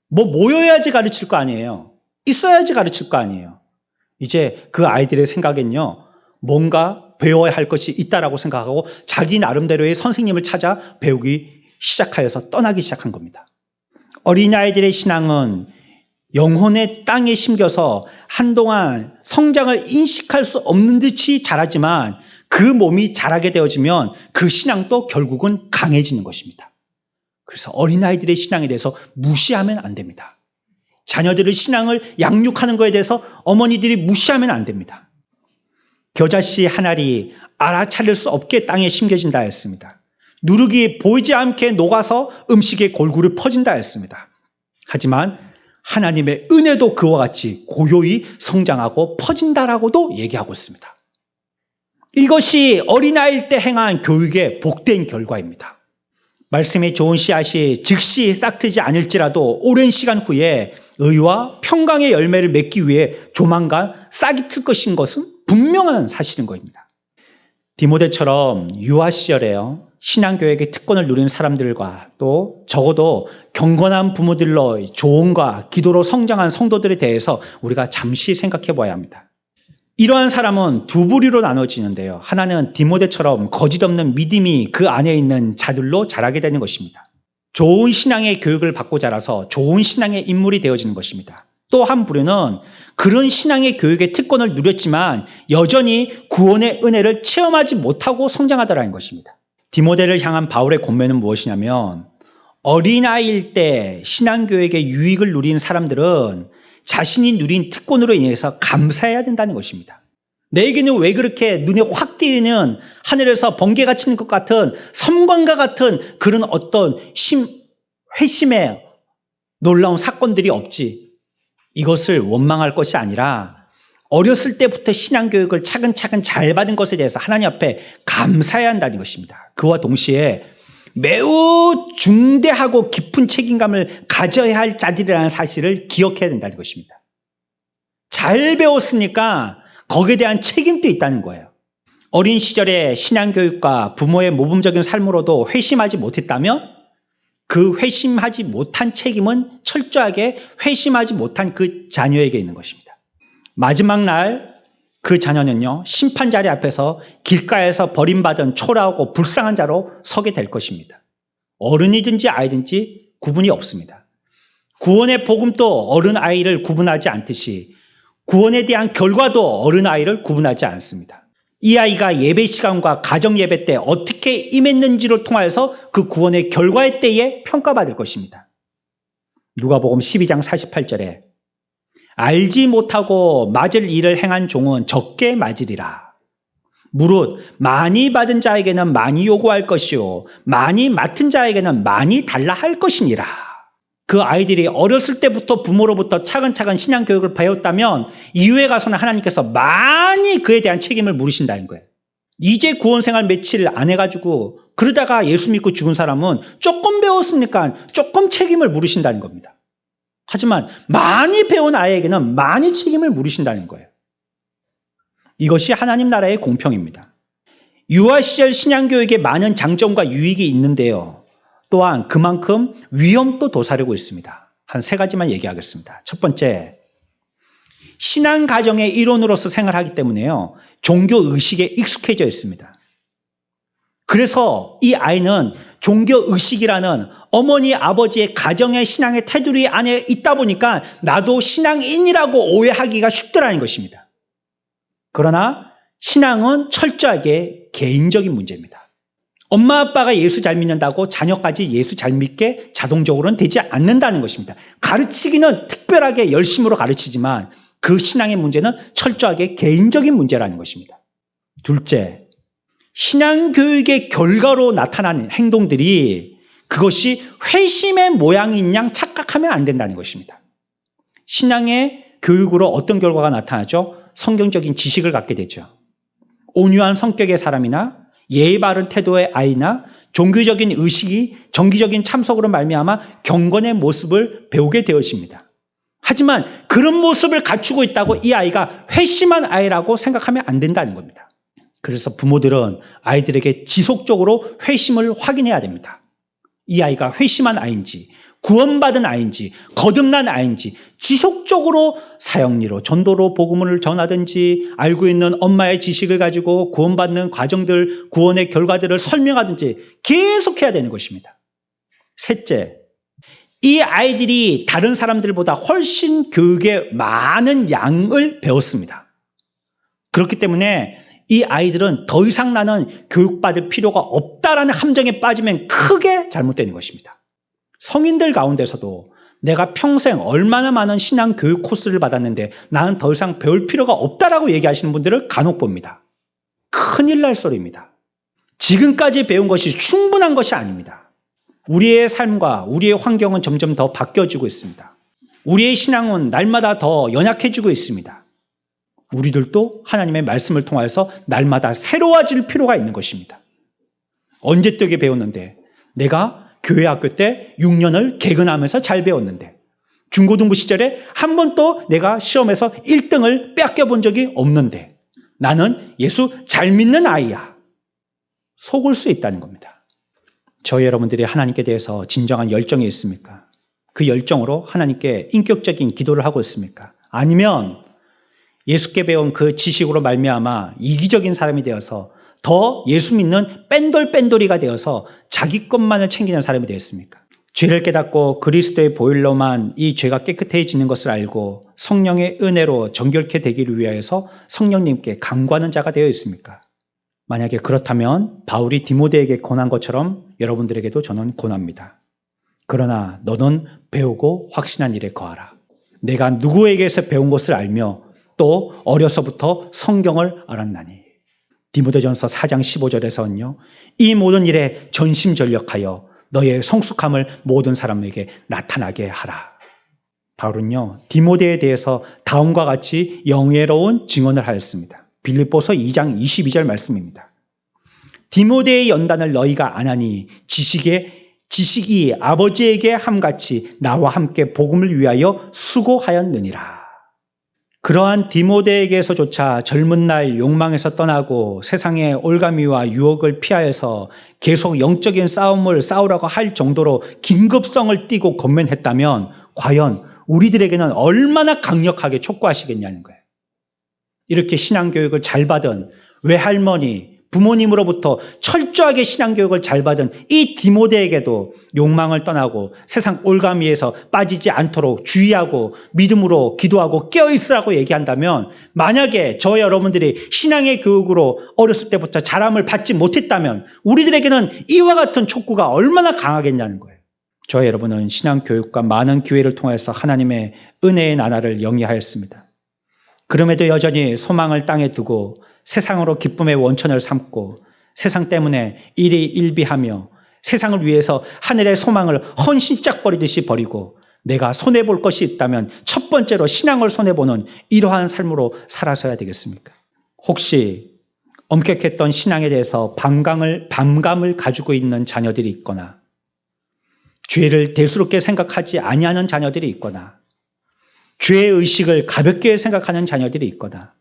모여야지 가르칠 거 아니에요. 있어야지 가르칠 거 아니에요. 이제 그 아이들의 생각엔요, 뭔가 배워야 할 것이 있다라고 생각하고 자기 나름대로의 선생님을 찾아 배우기 시작하여서 떠나기 시작한 겁니다. 어린아이들의 신앙은 영혼의 땅에 심겨서 한동안 성장을 인식할 수 없는 듯이 자라지만 그 몸이 자라게 되어지면 그 신앙도 결국은 강해지는 것입니다. 그래서 어린아이들의 신앙에 대해서 무시하면 안 됩니다. 자녀들의 신앙을 양육하는 것에 대해서 어머니들이 무시하면 안 됩니다. 겨자씨 한 알이 알아차릴 수 없게 땅에 심겨진다 했습니다. 누룩이 보이지 않게 녹아서 음식의 골고루 퍼진다 했습니다. 하지만 하나님의 은혜도 그와 같이 고요히 성장하고 퍼진다라고도 얘기하고 있습니다. 이것이 어린아이일 때 행한 교육의 복된 결과입니다. 말씀이 좋은 씨앗이 즉시 싹트지 않을지라도 오랜 시간 후에 의와 평강의 열매를 맺기 위해 조만간 싹이 틀 것인 것은 분명한 사실인 것입니다. 디모데처럼 유아 시절에요, 신앙교육의 특권을 누린 사람들과 또 적어도 경건한 부모들로 조언과 기도로 성장한 성도들에 대해서 우리가 잠시 생각해 봐야 합니다. 이러한 사람은 두 부류로 나눠지는데요. 하나는 디모데처럼 거짓없는 믿음이 그 안에 있는 자들로 자라게 되는 것입니다. 좋은 신앙의 교육을 받고 자라서 좋은 신앙의 인물이 되어지는 것입니다. 또 한 부류는 그런 신앙의 교육의 특권을 누렸지만 여전히 구원의 은혜를 체험하지 못하고 성장하더라는 것입니다. 디모데를 향한 바울의 권면은 무엇이냐면 어린아이일 때 신앙교육의 유익을 누린 사람들은 자신이 누린 특권으로 인해서 감사해야 된다는 것입니다. 내게는 왜 그렇게 눈에 확 띄는 하늘에서 번개가 치는 것 같은 섬광과 같은 그런 어떤 회심의 놀라운 사건들이 없지. 이것을 원망할 것이 아니라 어렸을 때부터 신앙교육을 차근차근 잘 받은 것에 대해서 하나님 앞에 감사해야 한다는 것입니다. 그와 동시에 매우 중대하고 깊은 책임감을 가져야 할 자들이라는 사실을 기억해야 된다는 것입니다. 잘 배웠으니까 거기에 대한 책임도 있다는 거예요. 어린 시절의 신앙교육과 부모의 모범적인 삶으로도 회심하지 못했다면 그 회심하지 못한 책임은 철저하게 회심하지 못한 그 자녀에게 있는 것입니다. 마지막 날 그 자녀는요, 심판자리 앞에서 길가에서 버림받은 초라하고 불쌍한 자로 서게 될 것입니다. 어른이든지 아이든지 구분이 없습니다. 구원의 복음도 어른아이를 구분하지 않듯이 구원에 대한 결과도 어른아이를 구분하지 않습니다. 이 아이가 예배 시간과 가정 예배 때 어떻게 임했는지를 통하여서 그 구원의 결과의 때에 평가받을 것입니다. 누가복음 12장 48절에 알지 못하고 맞을 일을 행한 종은 적게 맞으리라. 무릇 많이 받은 자에게는 많이 요구할 것이요 많이 맡은 자에게는 많이 달라 할 것이니라. 그 아이들이 어렸을 때부터 부모로부터 차근차근 신앙교육을 배웠다면 이후에 가서는 하나님께서 많이 그에 대한 책임을 물으신다는 거예요. 이제 구원생활 며칠 안 해가지고 그러다가 예수 믿고 죽은 사람은 조금 배웠으니까 조금 책임을 물으신다는 겁니다. 하지만 많이 배운 아이에게는 많이 책임을 물으신다는 거예요. 이것이 하나님 나라의 공평입니다. 유아 시절 신앙교육에 많은 장점과 유익이 있는데요. 또한 그만큼 위험도 도사리고 있습니다. 한 3가지만 얘기하겠습니다. 첫 번째, 신앙 가정의 일원으로서 생활하기 때문에요. 종교 의식에 익숙해져 있습니다. 그래서 이 아이는 종교 의식이라는 어머니, 아버지의 가정의 신앙의 테두리 안에 있다 보니까 나도 신앙인이라고 오해하기가 쉽더라는 것입니다. 그러나 신앙은 철저하게 개인적인 문제입니다. 엄마 아빠가 예수 잘 믿는다고 자녀까지 예수 잘 믿게 자동적으로는 되지 않는다는 것입니다. 가르치기는 특별하게 열심으로 가르치지만 그 신앙의 문제는 철저하게 개인적인 문제라는 것입니다. 둘째, 신앙교육의 결과로 나타나는 행동들이 그것이 회심의 모양인 양 착각하면 안 된다는 것입니다. 신앙의 교육으로 어떤 결과가 나타나죠? 성경적인 지식을 갖게 되죠. 온유한 성격의 사람이나 예의 바른 태도의 아이나 종교적인 의식이 정기적인 참석으로 말미암아 경건의 모습을 배우게 되어집니다. 하지만 그런 모습을 갖추고 있다고 이 아이가 회심한 아이라고 생각하면 안 된다는 겁니다. 그래서 부모들은 아이들에게 지속적으로 회심을 확인해야 됩니다. 이 아이가 회심한 아이인지, 구원받은 아이인지, 거듭난 아이인지 지속적으로 사형리로 전도로 복음을 전하든지, 알고 있는 엄마의 지식을 가지고 구원받는 과정들, 구원의 결과들을 설명하든지 계속해야 되는 것입니다. 셋째, 이 아이들이 다른 사람들보다 훨씬 교육에 많은 양을 배웠습니다. 그렇기 때문에 이 아이들은 더 이상 나는 교육받을 필요가 없다라는 함정에 빠지면 크게 잘못되는 것입니다. 성인들 가운데서도 내가 평생 얼마나 많은 신앙 교육 코스를 받았는데 나는 더 이상 배울 필요가 없다라고 얘기하시는 분들을 간혹 봅니다. 큰일 날 소리입니다. 지금까지 배운 것이 충분한 것이 아닙니다. 우리의 삶과 우리의 환경은 점점 더 바뀌어지고 있습니다. 우리의 신앙은 날마다 더 연약해지고 있습니다. 우리들도 하나님의 말씀을 통하여서 날마다 새로워질 필요가 있는 것입니다. 언제적에 배웠는데, 내가 교회 학교 때 6년을 개근하면서 잘 배웠는데, 중고등부 시절에 한 번도 내가 시험에서 1등을 뺏겨본 적이 없는데, 나는 예수 잘 믿는 아이야. 속을 수 있다는 겁니다. 저희 여러분들이 하나님께 대해서 진정한 열정이 있습니까? 그 열정으로 하나님께 인격적인 기도를 하고 있습니까? 아니면 예수께 배운 그 지식으로 말미암아 이기적인 사람이 되어서 더 예수 믿는 뺀돌뺀돌이가 되어서 자기 것만을 챙기는 사람이 되었습니까? 죄를 깨닫고 그리스도의 보혈로만 이 죄가 깨끗해지는 것을 알고 성령의 은혜로 정결케 되기를 위하여서 성령님께 간구하는 자가 되어 있습니까? 만약에 그렇다면 바울이 디모데에게 권한 것처럼 여러분들에게도 저는 권합니다. 그러나 너는 배우고 확신한 일에 거하라. 내가 누구에게서 배운 것을 알며 또 어려서부터 성경을 알았나니. 디모데전서 4장 15절에서는요. 이 모든 일에 전심전력하여 너의 성숙함을 모든 사람에게 나타나게 하라. 바울은요. 디모데에 대해서 다음과 같이 영예로운 증언을 하였습니다. 빌립보서 2장 22절 말씀입니다. 디모데의 연단을 너희가 안 하니 지식이 아버지에게 함같이 나와 함께 복음을 위하여 수고하였느니라. 그러한 디모데에게서조차 젊은 날 욕망에서 떠나고 세상의 올가미와 유혹을 피하여서 계속 영적인 싸움을 싸우라고 할 정도로 긴급성을 띠고 권면했다면 과연 우리들에게는 얼마나 강력하게 촉구하시겠냐는 거예요. 이렇게 신앙교육을 잘 받은 외할머니, 부모님으로부터 철저하게 신앙교육을 잘 받은 이 디모데에게도 욕망을 떠나고 세상 올가미에서 빠지지 않도록 주의하고 믿음으로 기도하고 깨어있으라고 얘기한다면, 만약에 저 여러분들이 신앙의 교육으로 어렸을 때부터 자람을 받지 못했다면 우리들에게는 이와 같은 촉구가 얼마나 강하겠냐는 거예요. 저 여러분은 신앙교육과 많은 기회를 통해서 하나님의 은혜의 나라를 영위하였습니다. 그럼에도 여전히 소망을 땅에 두고 세상으로 기쁨의 원천을 삼고 세상 때문에 일희일비하며 세상을 위해서 하늘의 소망을 헌신짝 버리듯이 버리고 내가 손해볼 것이 있다면 첫 번째로 신앙을 손해보는 이러한 삶으로 살아서야 되겠습니까? 혹시 엄격했던 신앙에 대해서 반감을 가지고 있는 자녀들이 있거나 죄를 대수롭게 생각하지 아니하는 자녀들이 있거나 죄의 의식을 가볍게 생각하는 자녀들이 있거나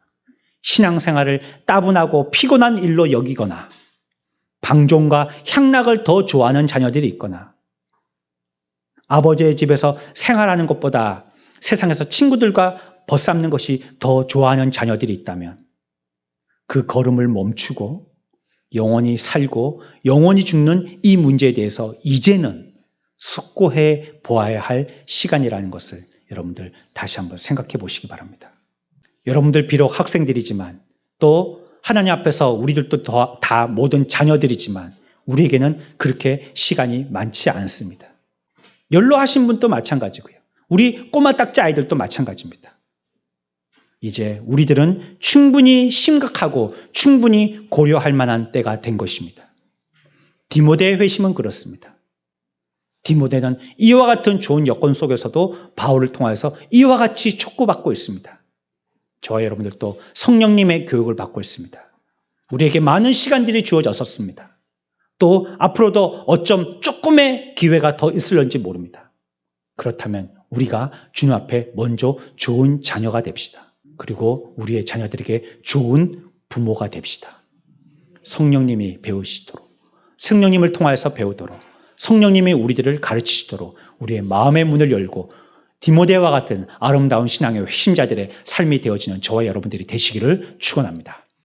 신앙생활을 따분하고 피곤한 일로 여기거나 방종과 향락을 더 좋아하는 자녀들이 있거나 아버지의 집에서 생활하는 것보다 세상에서 친구들과 벗삼는 것이 더 좋아하는 자녀들이 있다면 그 걸음을 멈추고 영원히 살고 영원히 죽는 이 문제에 대해서 이제는 숙고해 보아야 할 시간이라는 것을 여러분들 다시 한번 생각해 보시기 바랍니다. 여러분들 비록 학생들이지만 또 하나님 앞에서 우리들도 다 모든 자녀들이지만 우리에게는 그렇게 시간이 많지 않습니다. 연로하신 분도 마찬가지고요. 우리 꼬마 딱지 아이들도 마찬가지입니다. 이제 우리들은 충분히 심각하고 충분히 고려할 만한 때가 된 것입니다. 디모데의 회심은 그렇습니다. 디모데는 이와 같은 좋은 여건 속에서도 바울을 통해서 이와 같이 촉구받고 있습니다. 저와 여러분들도 성령님의 교육을 받고 있습니다. 우리에게 많은 시간들이 주어졌었습니다. 또 앞으로도 어쩜 조금의 기회가 더 있을런지 모릅니다. 그렇다면 우리가 주님 앞에 먼저 좋은 자녀가 됩시다. 그리고 우리의 자녀들에게 좋은 부모가 됩시다. 성령님이 배우시도록, 성령님을 통하여서 배우도록, 성령님이 우리들을 가르치시도록 우리의 마음의 문을 열고 디모데와 같은 아름다운 신앙의 핵심자들의 삶이 되어지는 저와 여러분들이 되시기를 축원합니다.